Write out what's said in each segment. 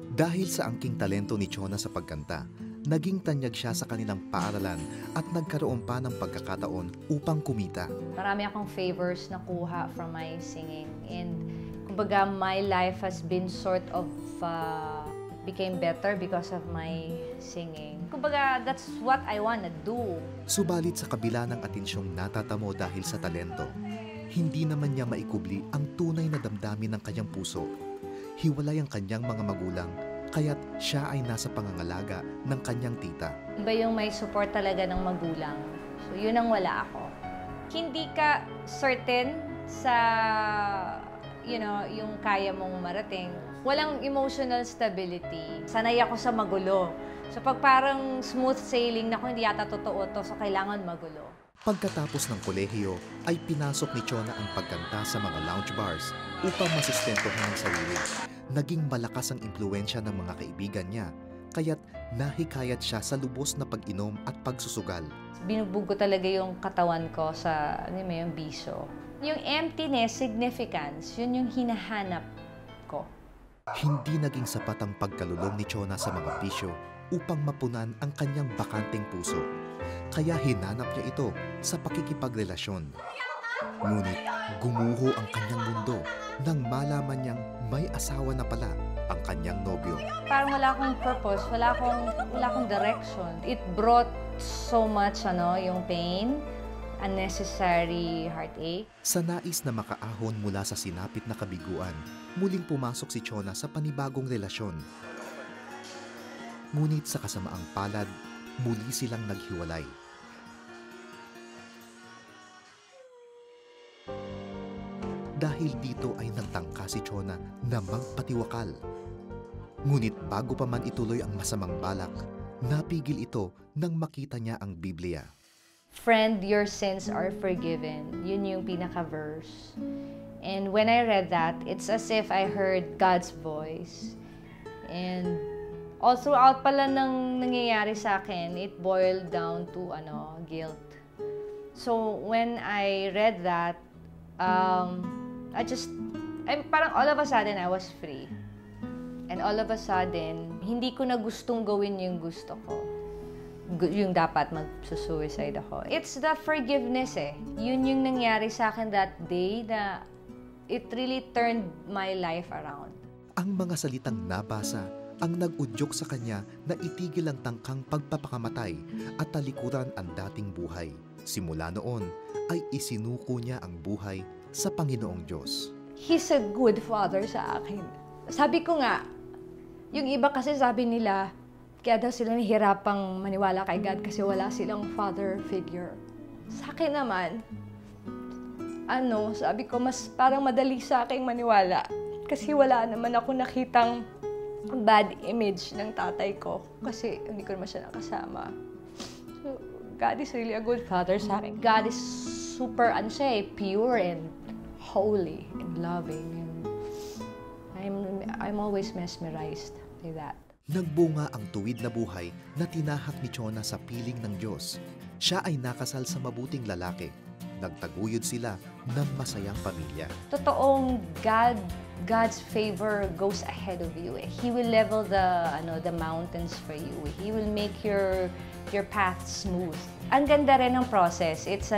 Dahil sa angking talento ni Chona sa pagkanta, naging tanyag siya sa kanilang paaralan at nagkaroon pa ng pagkakataon upang kumita. Marami akong favors na kuha from my singing. And kumbaga, my life has been sort of became better because of my singing. Kumbaga, that's what I wanna do. Subalit sa kabila ng atensyong natatamo dahil sa talento, hindi naman niya maikubli ang tunay na damdamin ng kanyang puso. Hiwalay ang kanyang mga magulang, kaya't siya ay nasa pangangalaga ng kanyang tita. Iba yung may support talaga ng magulang. So, yun ang wala ako. Hindi ka certain sa, yung kaya mong marating. Walang emotional stability. Sanay ako sa magulo. So, pag parang smooth sailing na ako, hindi yata totoo to, so kailangan magulo. Pagkatapos ng kolehiyo, ay pinasok ni Chona ang pagkanta sa mga lounge bars upang masistentohan ang sarili. Naging malakas ang impluensya ng mga kaibigan niya, kaya't nahikayat siya sa lubos na pag-inom at pagsusugal. Binubog ko talaga yung katawan ko sa yung bisyo. Yung emptiness, significance, yun yung hinahanap ko. Hindi naging sapat ang pagkalulong ni Chona sa mga bisyo upang mapunan ang kanyang bakanteng puso. Kaya hinanap niya ito sa pakikipagrelasyon. Ngunit gumuho ang kanyang mundo nang malaman niyang may asawa na pala ang kanyang nobyo. Parang wala akong purpose, wala akong direction. It brought so much yung pain, unnecessary heartache. Sa nais na makaahon mula sa sinapit na kabiguan, muling pumasok si Chona sa panibagong relasyon. Ngunit sa kasamaang palad, muli silang naghiwalay. Dahil dito ay nagtangka si Chona na magpatiwakal. Ngunit bago pa man ituloy ang masamang balak, napigil ito nang makita niya ang Biblia. Friend, your sins are forgiven. Yun yung pinaka-verse. And when I read that, it's as if I heard God's voice. And all throughout pala ng nangyayari sa akin, it boiled down to guilt. So when I read that, parang all of a sudden I was free. And all of a sudden, hindi ko na gustong gawin yung gusto ko. Yung dapat magsusuicide ako. It's the forgiveness Yun yung nangyari sa akin that day na it really turned my life around. Ang mga salitang nabasa ang nag-udyok sa kanya na itigil ang tangkang pagpapakamatay at talikuran ang dating buhay. Simula noon ay isinuko niya ang buhay sa Panginoong Diyos. He's a good father sa akin. Sabi ko nga, yung iba kasi sabi nila, kaya daw sila nahihirapang maniwala kay God kasi wala silang father figure. Sa akin naman, sabi ko, mas parang madali sa akin maniwala. Kasi wala naman ako nakitang bad image ng tatay ko. Kasi hindi ko naman siya nakasama. So, God is really a good father sa akin. God is super, pure and holy and loving. And I'm always mesmerized by that. Nagbunga ang tuwid na buhay na tinahak ni Chona sa piling ng Diyos. Siya ay nakasal sa mabuting lalaki. Nagtaguyod sila ng masayang pamilya. Totoong God's favor goes ahead of you. He will level the mountains for you. He will make your path smooth. Ang ganda rin ng process. It's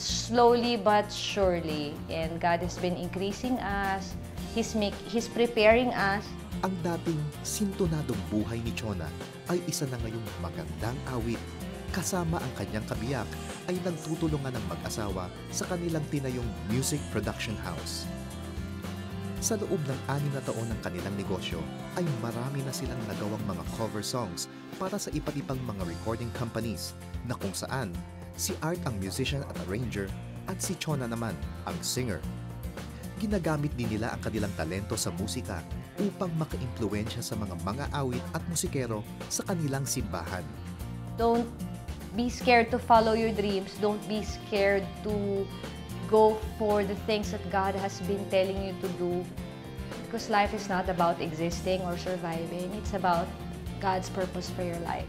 slowly but surely. And God has been increasing us. He's preparing us. Ang dating sintonadong buhay ni Chona ay isa na ngayong magandang awit. Kasama ang kanyang kabiyak ay nagtutulungan ng mag-asawa sa kanilang tinayong music production house. Sa loob ng 6 na taon ng kanilang negosyo ay marami na silang nagawang mga cover songs para sa iba't ibang mga recording companies na kung saan si Art ang musician at arranger at si Chona naman ang singer. Ginagamit din nila ang kanilang talento sa musika upang maka-impluwensya sa mga awit at musikero sa kanilang simbahan. Don't be scared to follow your dreams. Don't be scared to go for the things that God has been telling you to do. Because life is not about existing or surviving. It's about God's purpose for your life.